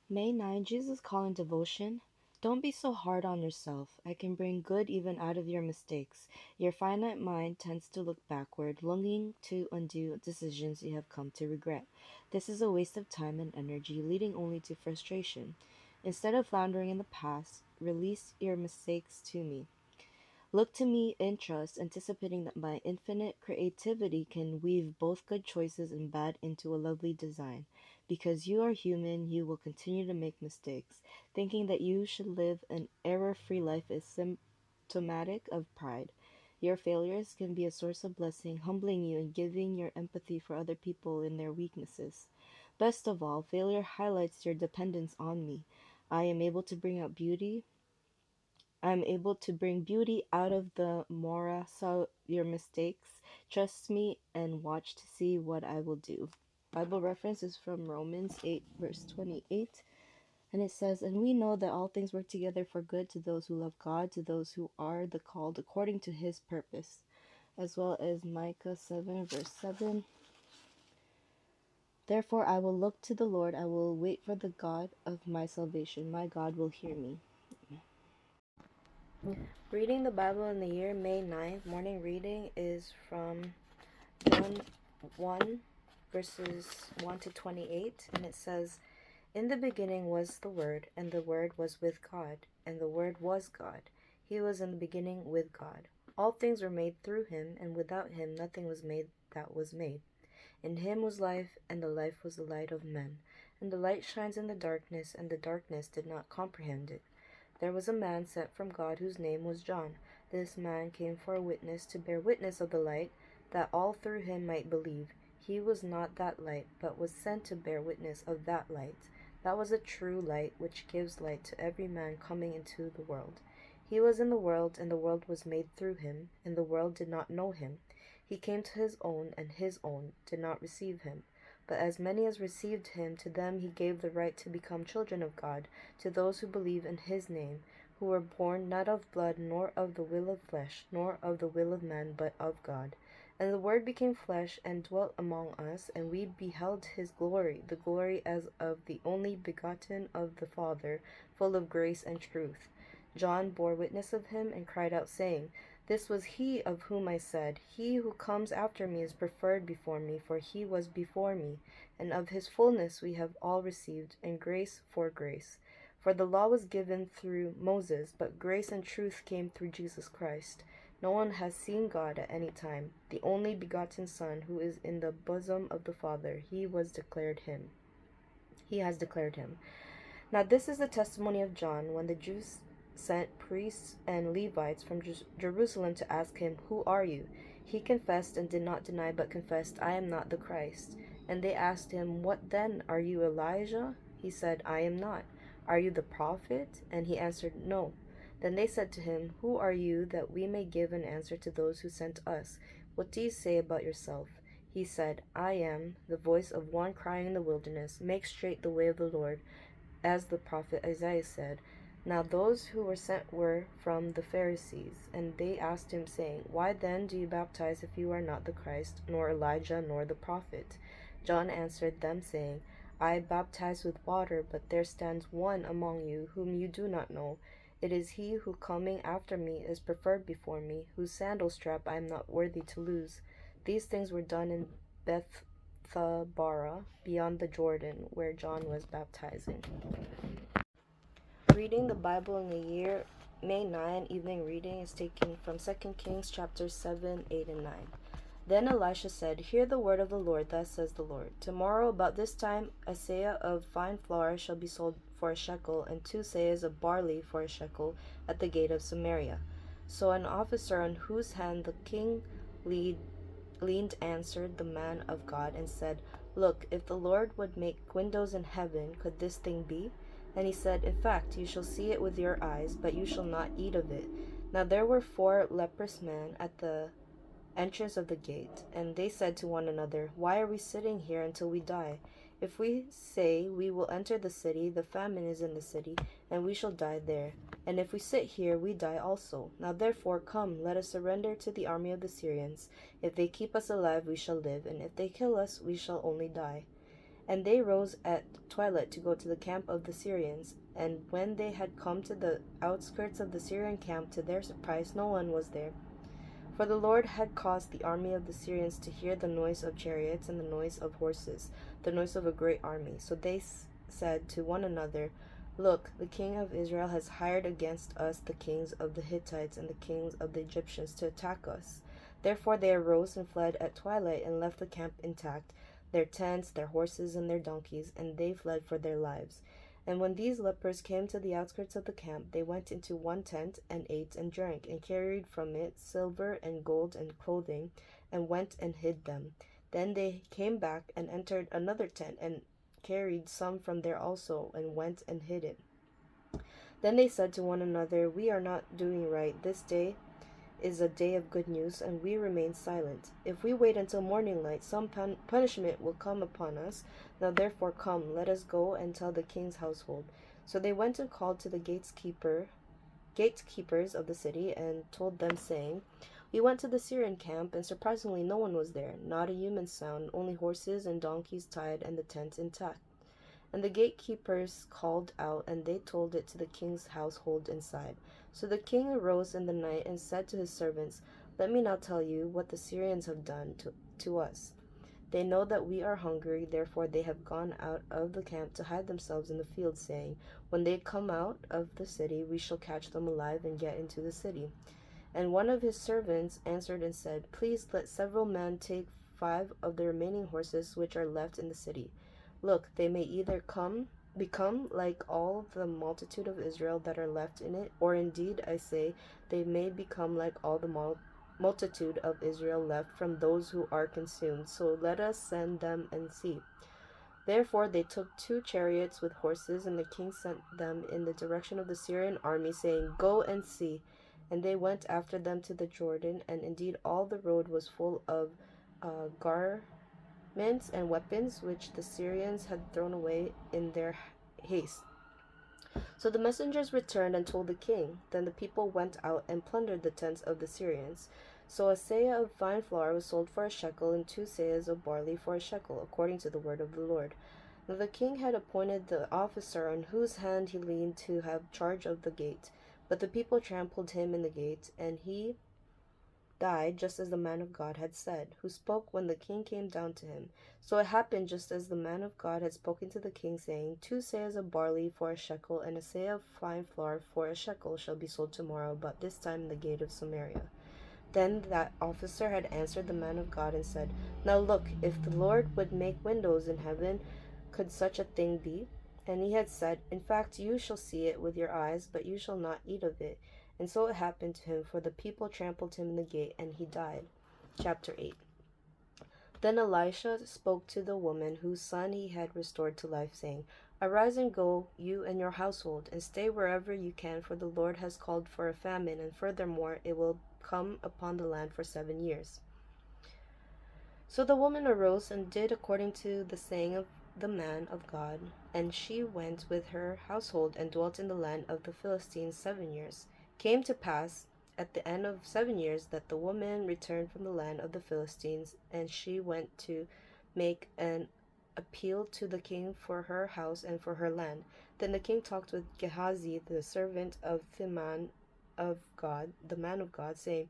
May 9, Jesus calling devotion. Don't be so hard on yourself. I can bring good even out of your mistakes. Your finite mind tends to look backward, longing to undo decisions you have come to regret. This is a waste of time and energy, leading only to frustration. Instead of floundering in the past, release your mistakes to me. Look to me in trust, anticipating that my infinite creativity can weave both good choices and bad into a lovely design. Because you are human, you will continue to make mistakes. Thinking that you should live an error free life is symptomatic of pride. Your failures can be a source of blessing, humbling you and giving your empathy for other people in their weaknesses. Best of all, failure highlights your dependence on me. I am able to bring out beauty I'm able to bring beauty out of the morass of your mistakes. Trust me and watch to see what I will do. Bible reference is from Romans 8, verse 28. And it says, "And we know that all things work together for good to those who love God, to those who are the called according to his purpose." As well as Micah 7, verse 7. "Therefore I will look to the Lord, I will wait for the God of my salvation. My God will hear me." Reading the Bible in the year May 9th, morning reading is from John 1, verses 1 to 28, and it says, "In the beginning was the Word, and the Word was with God, and the Word was God. He was in the beginning with God. All things were made through him, and without him nothing was made that was made. In him was life, and the life was the light of men. And the light shines in the darkness, and the darkness did not comprehend it. There was a man sent from God whose name was John. This man came for a witness, to bear witness of the light, that all through him might believe. He was not that light, but was sent to bear witness of that light. That was a true light, which gives light to every man coming into the world. He was in the world, and the world was made through him, and the world did not know him. He came to his own, and his own did not receive him. But as many as received him, to them he gave the right to become children of God, to those who believe in his name, who were born not of blood, nor of the will of flesh, nor of the will of man, but of God. And the Word became flesh, and dwelt among us, and we beheld his glory, the glory as of the only begotten of the Father, full of grace and truth. John bore witness of him, and cried out, saying, This was he of whom I said, He who comes after me is preferred before me, for he was before me. And of his fullness we have all received, and grace for grace. For the law was given through Moses, but grace and truth came through Jesus Christ. No one has seen God at any time. The only begotten Son, who is in the bosom of the Father, He has declared him. Now this is the testimony of John, when the Jews sent priests and Levites from Jerusalem to ask him, Who are you? He confessed and did not deny, but confessed, I am not the Christ. And they asked him, What then? Are you Elijah? He said, I am not. Are you the prophet? And he answered, No. Then they said to him, Who are you, that we may give an answer to those who sent us? What do you say about yourself? He said, I am the voice of one crying in the wilderness, Make straight the way of the Lord, as the prophet Isaiah said. Now those who were sent were from the Pharisees, and they asked him, saying, Why then do you baptize if you are not the Christ, nor Elijah, nor the prophet? John answered them, saying, I baptize with water, but there stands one among you whom you do not know. It is he who coming after me is preferred before me, whose sandal strap I am not worthy to loose. These things were done in Bethabara, beyond the Jordan, where John was baptizing. Reading the Bible in the year May 9, evening reading is taken from 2 Kings chapters 7, 8, and 9. Then Elisha said, Hear the word of the Lord, thus says the Lord. Tomorrow about this time a seah of fine flour shall be sold for a shekel, and 2 seahs of barley for a shekel at the gate of Samaria. So an officer on whose hand the king leaned answered the man of God and said, Look, if the Lord would make windows in heaven, could this thing be? And he said, In fact, you shall see it with your eyes, but you shall not eat of it. Now there were 4 leprous men at the entrance of the gate, and they said to one another, Why are we sitting here until we die? If we say we will enter the city, the famine is in the city, and we shall die there. And if we sit here, we die also. Now therefore, come, let us surrender to the army of the Syrians. If they keep us alive, we shall live, and if they kill us, we shall only die. And they rose at twilight to go to the camp of the Syrians. And when they had come to the outskirts of the Syrian camp, to their surprise, no one was there. For the Lord had caused the army of the Syrians to hear the noise of chariots and the noise of horses, the noise of a great army. So they said to one another, Look, the king of Israel has hired against us the kings of the Hittites and the kings of the Egyptians to attack us. Therefore they arose and fled at twilight and left the camp intact, their tents, their horses, and their donkeys, and they fled for their lives. And when these lepers came to the outskirts of the camp, they went into one tent, and ate and drank, and carried from it silver and gold and clothing, and went and hid them. Then they came back and entered another tent, and carried some from there also, and went and hid it. Then they said to one another, We are not doing right. This day is a day of good news, and we remain silent. If we wait until morning light, some punishment will come upon us. Now therefore come, let us go and tell the king's household. So they went and called to the gatekeepers of the city, and told them, saying, We went to the Syrian camp, and surprisingly no one was there, not a human sound, only horses and donkeys tied, and the tent intact. And the gatekeepers called out, and they told it to the king's household inside. So the king arose in the night and said to his servants, Let me now tell you what the Syrians have done to us. They know that we are hungry, therefore they have gone out of the camp to hide themselves in the field, saying, When they come out of the city, we shall catch them alive and get into the city. And one of his servants answered and said, Please let several men take 5 of the remaining horses which are left in the city. Look, they may either become like all the multitude of Israel that are left in it, or indeed, I say, they may become like all the multitude of Israel left from those who are consumed. So let us send them and see. Therefore they took 2 chariots with horses, and the king sent them in the direction of the Syrian army, saying, Go and see. And they went after them to the Jordan, and indeed all the road was full of garments and weapons which the Syrians had thrown away in their haste. So the messengers returned and told the king. Then the people went out and plundered the tents of the Syrians. So a seah of fine flour was sold for a shekel, and 2 seahs of barley for a shekel, according to the word of the Lord. Now the king had appointed the officer on whose hand he leaned to have charge of the gate. But the people trampled him in the gate, and he died just as the man of God had said, who spoke when the king came down to him. So it happened just as the man of God had spoken to the king, saying, 2 seahs of barley for a shekel, and a seah of fine flour for a shekel shall be sold tomorrow, about this time in the gate of Samaria. Then that officer had answered the man of God and said, Now look, if the Lord would make windows in heaven, could such a thing be? And he had said, In fact, you shall see it with your eyes, but you shall not eat of it. And so it happened to him, for the people trampled him in the gate, and he died. Chapter 8. Then Elisha spoke to the woman whose son he had restored to life, saying, Arise and go, you and your household, and stay wherever you can, for the Lord has called for a famine, and furthermore it will come upon the land for 7 years. So the woman arose and did according to the saying of the man of God, and she went with her household and dwelt in the land of the Philistines 7 years. Came to pass at the end of 7 years that the woman returned from the land of the Philistines, and she went to make an appeal to the king for her house and for her land. Then the king talked with Gehazi, the servant of the man of God, saying,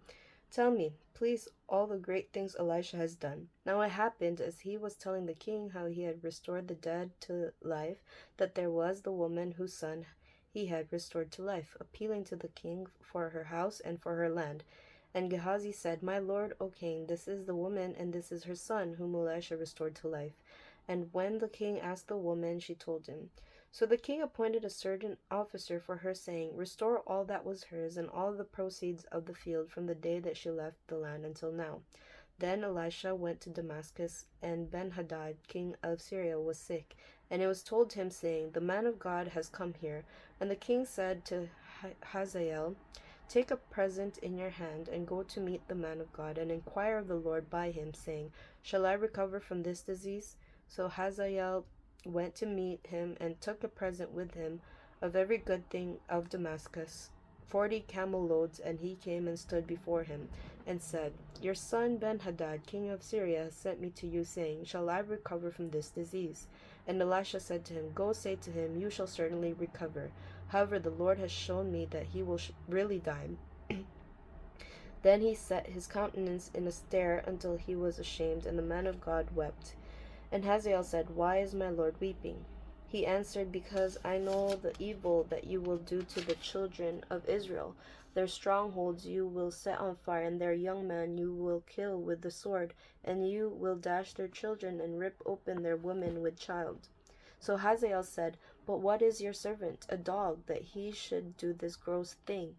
Tell me, please, all the great things Elisha has done. Now it happened, as he was telling the king how he had restored the dead to life, that there was the woman whose son he had restored to life, appealing to the king for her house and for her land. And Gehazi said, My lord, O king, this is the woman, and this is her son, whom Elisha restored to life. And when the king asked the woman, she told him. So the king appointed a certain officer for her, saying, Restore all that was hers, and all the proceeds of the field from the day that she left the land until now. Then Elisha went to Damascus, and Benhadad, king of Syria, was sick. And it was told him, saying, The man of God has come here. And the king said to Hazael, Take a present in your hand, and go to meet the man of God, and inquire of the Lord by him, saying, Shall I recover from this disease? So Hazael went to meet him, and took a present with him of every good thing of Damascus, 40 camel loads, and he came and stood before him, and said, Your son Ben-Hadad, king of Syria, has sent me to you, saying, Shall I recover from this disease? And Elisha said to him, Go say to him, You shall certainly recover. However, the Lord has shown me that he will really die. Then he set his countenance in a stare until he was ashamed, and the man of God wept. And Hazael said, Why is my Lord weeping? He answered, Because I know the evil that you will do to the children of Israel. Their strongholds you will set on fire, and their young men you will kill with the sword, and you will dash their children and rip open their women with child. So Hazael said, But what is your servant, a dog, that he should do this gross thing?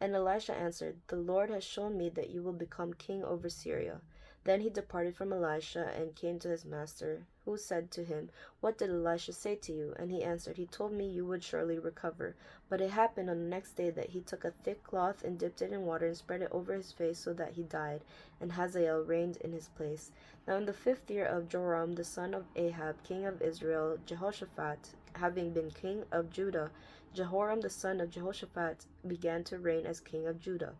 And Elisha answered, The Lord has shown me that you will become king over Syria. Then he departed from Elisha and came to his master, who said to him, What did Elisha say to you? And he answered, He told me you would surely recover. But it happened on the next day that he took a thick cloth and dipped it in water and spread it over his face so that he died, and Hazael reigned in his place. Now in the 5th year of Joram the son of Ahab, king of Israel, Jehoshaphat, having been king of Judah, Jehoram the son of Jehoshaphat began to reign as king of Judah.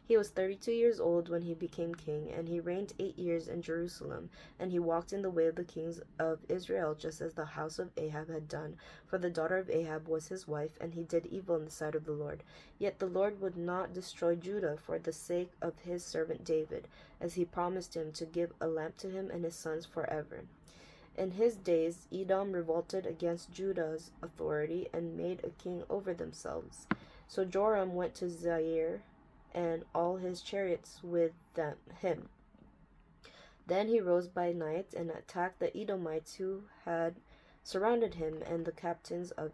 He was 32 years old when he became king, and he reigned 8 years in Jerusalem. And he walked in the way of the kings of Israel, just as the house of Ahab had done. For the daughter of Ahab was his wife, and he did evil in the sight of the Lord. Yet the Lord would not destroy Judah for the sake of his servant David, as he promised him to give a lamp to him and his sons forever. In his days, Edom revolted against Judah's authority and made a king over themselves. So Joram went to Zair, and all his chariots with him. Then he rose by night and attacked the Edomites who had surrounded him and the captains of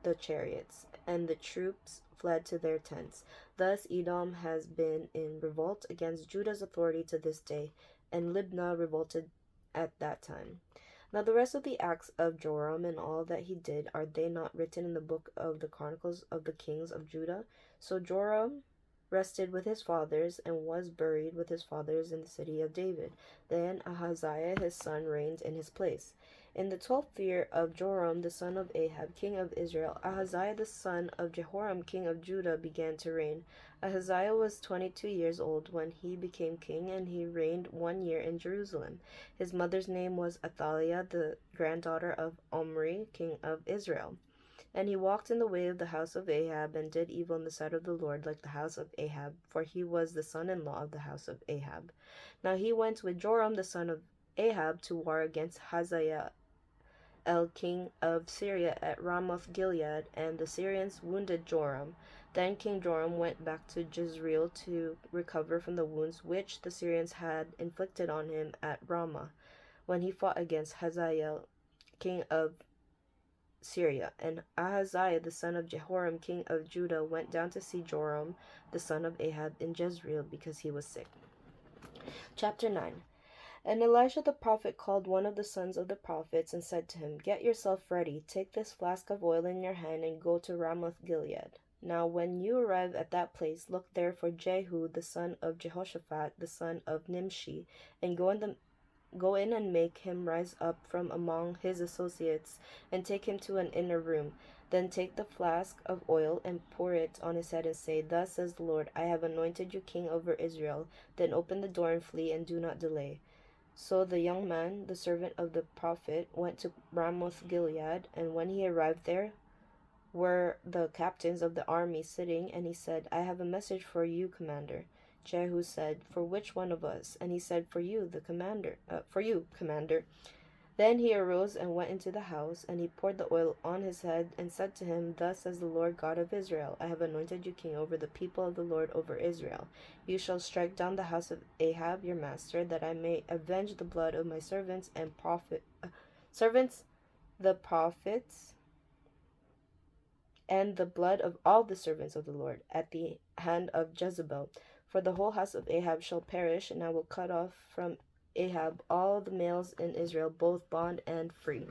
the chariots, and the troops fled to their tents. Thus Edom has been in revolt against Judah's authority to this day, and Libnah revolted at that time. Now the rest of the acts of Joram and all that he did, are they not written in the book of the Chronicles of the kings of Judah? So Joram rested with his fathers, and was buried with his fathers in the city of David. Then Ahaziah his son reigned in his place. In the 12th year of Joram the son of Ahab, king of Israel, Ahaziah the son of Jehoram, king of Judah, began to reign. Ahaziah was 22 years old when he became king, and he reigned 1 year in Jerusalem. His mother's name was Athaliah, the granddaughter of Omri, king of Israel. And he walked in the way of the house of Ahab, and did evil in the sight of the Lord, like the house of Ahab, for he was the son-in-law of the house of Ahab. Now he went with Joram the son of Ahab to war against Hazael, king of Syria, at Ramoth Gilead, and the Syrians wounded Joram. Then King Joram went back to Jezreel to recover from the wounds which the Syrians had inflicted on him at Ramah, when he fought against Hazael, king of Syria. And Ahaziah the son of Jehoram, king of Judah, went down to see Joram the son of Ahab in Jezreel, because he was sick. Chapter 9. And Elisha the prophet called one of the sons of the prophets, and said to him, Get yourself ready, take this flask of oil in your hand, and go to Ramoth Gilead. Now when you arrive at that place, look there for Jehu the son of Jehoshaphat, the son of Nimshi, and go in and make him rise up from among his associates, and take him to an inner room. Then take the flask of oil and pour it on his head, and say, Thus says the Lord, I have anointed you king over Israel. Then open the door and flee, and do not delay. So the young man, the servant of the prophet, went to Ramoth Gilead, and when he arrived there were the captains of the army sitting, and he said, I have a message for you, commander. Jehu said, For which one of us? And he said, For you, commander. Then he arose and went into the house, and he poured the oil on his head, and said to him, Thus says the Lord God of Israel, I have anointed you king over the people of the Lord over Israel. You shall strike down the house of Ahab your master, that I may avenge the blood of my servants, the prophets, and the blood of all the servants of the Lord, at the hand of Jezebel. For the whole house of Ahab shall perish, and I will cut off from Ahab all the males in Israel, both bond and free.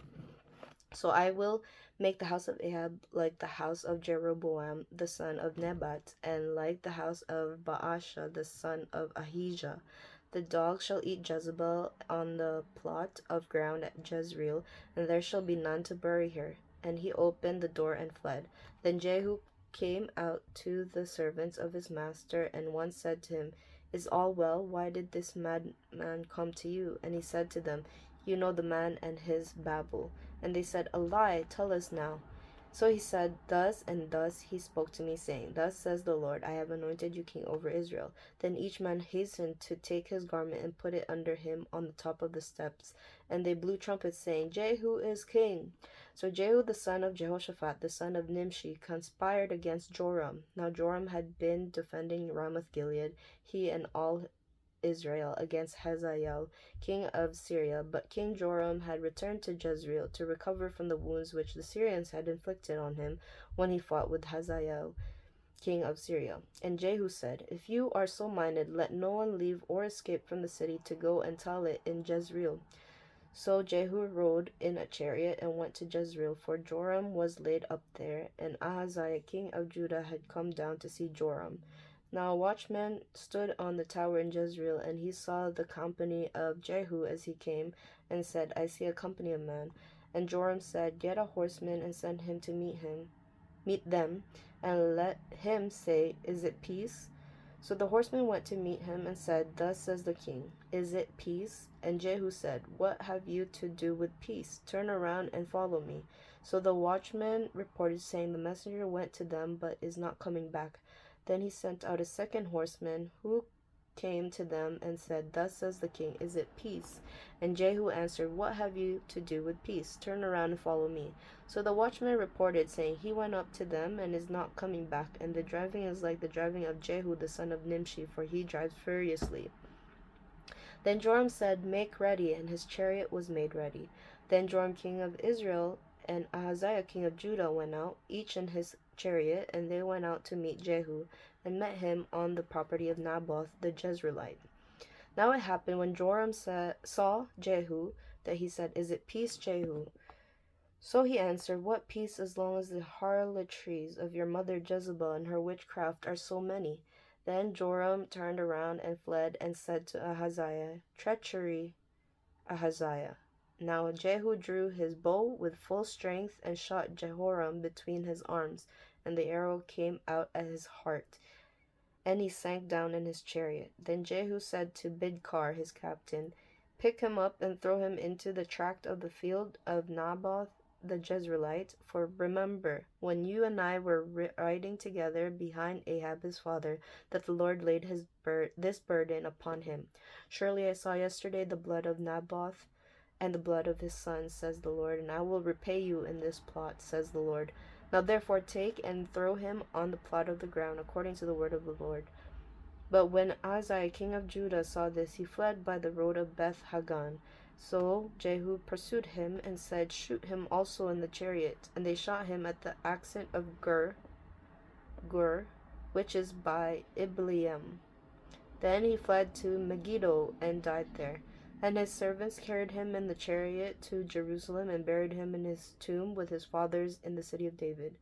So I will make the house of Ahab like the house of Jeroboam the son of Nebat, and like the house of Baasha the son of Ahijah. The dogs shall eat Jezebel on the plot of ground at Jezreel, and there shall be none to bury her. And he opened the door and fled. Then Jehu came out to the servants of his master, and one said to him, Is all well? Why did this madman come to you? And he said to them, You know the man and his babble. And they said, A lie, tell us now. So he said, Thus and thus he spoke to me, saying, Thus says the Lord, I have anointed you king over Israel. Then each man hastened to take his garment and put it under him on the top of the steps. And they blew trumpets, saying, Jehu is king. So Jehu the son of Jehoshaphat, the son of Nimshi, conspired against Joram. Now Joram had been defending Ramoth Gilead, he and all Israel, against Hazael, king of Syria. But King Joram had returned to Jezreel to recover from the wounds which the Syrians had inflicted on him when he fought with Hazael, king of Syria. And Jehu said, If you are so minded, let no one leave or escape from the city to go and tell it in Jezreel. So Jehu rode in a chariot and went to Jezreel, for Joram was laid up there, and Ahaziah king of Judah had come down to see Joram. Now a watchman stood on the tower in Jezreel, and he saw the company of Jehu as he came, and said, I see a company of men. And Joram said, Get a horseman and send him to meet them, and let him say, Is it peace? So the horseman went to meet him and said, Thus says the king, Is it peace? And Jehu said, What have you to do with peace? Turn around and follow me. So the watchman reported, saying, The messenger went to them, but is not coming back. Then he sent out a second horseman, who came to them and said, Thus says the king, Is it peace? And Jehu answered, What have you to do with peace? Turn around and follow me. So the watchman reported, saying, He went up to them and is not coming back, and the driving is like the driving of Jehu the son of Nimshi, for he drives furiously. Then Joram said, Make ready, and his chariot was made ready. Then Joram king of Israel and Ahaziah king of Judah went out, each in his chariot, and they went out to meet Jehu, and met him on the property of Naboth the Jezreelite. Now it happened, when Joram saw Jehu, that he said, Is it peace, Jehu? So he answered, What peace, as long as the harlotries of your mother Jezebel and her witchcraft are so many? Then Joram turned around and fled, and said to Ahaziah, Treachery, Ahaziah. Now Jehu drew his bow with full strength, and shot Jehoram between his arms, and the arrow came out at his heart, and he sank down in his chariot. Then Jehu said to Bidkar his captain, Pick him up and throw him into the tract of the field of Naboth the Jezreelite. For remember, when you and I were riding together behind Ahab his father, that the Lord laid this burden upon him. Surely I saw yesterday the blood of Naboth and the blood of his sons, says the Lord, and I will repay you in this plot, says the Lord. Now therefore take and throw him on the plot of the ground, according to the word of the Lord. But when Ahaziah king of Judah saw this, he fled by the road of Beth Hagan. So Jehu pursued him, and said, Shoot him also in the chariot. And they shot him at the ascent of Gur, which is by Ibleam. Then he fled to Megiddo, and died there. And his servants carried him in the chariot to Jerusalem, and buried him in his tomb with his fathers in the city of David.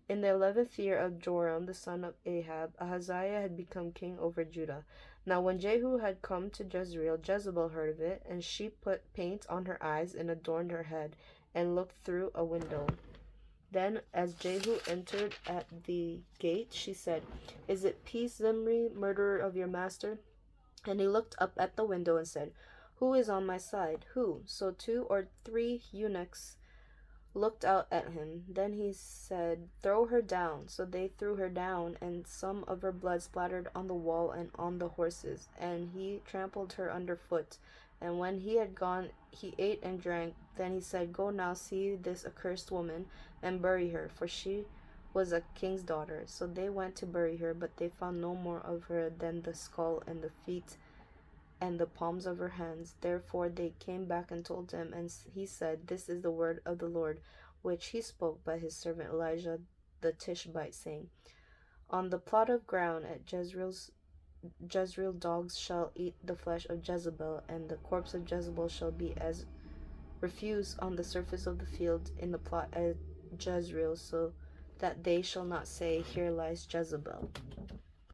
In the 11th year of Joram the son of Ahab, Ahaziah had become king over Judah. Now when Jehu had come to Jezreel, Jezebel heard of it, and she put paint on her eyes, and adorned her head, and looked through a window. Then, as Jehu entered at the gate, she said, Is it peace, Zimri, murderer of your master? And he looked up at the window and said, Who is on my side? Who? So 2 or 3 eunuchs looked out at him. Then he said, Throw her down. So they threw her down, and some of her blood splattered on the wall and on the horses, and he trampled her underfoot. And when he had gone, he ate and drank. Then he said, Go now, see this accursed woman, and bury her, for she was a king's daughter. So they went to bury her, but they found no more of her than the skull and the feet and the palms of her hands. Therefore they came back and told him, and he said, This is the word of the Lord, which he spoke by his servant Elijah the Tishbite, saying, On the plot of ground at Jezreel dogs shall eat the flesh of Jezebel, and the corpse of Jezebel shall be as refuse on the surface of the field in the plot at Jezreel, so that they shall not say, Here lies Jezebel.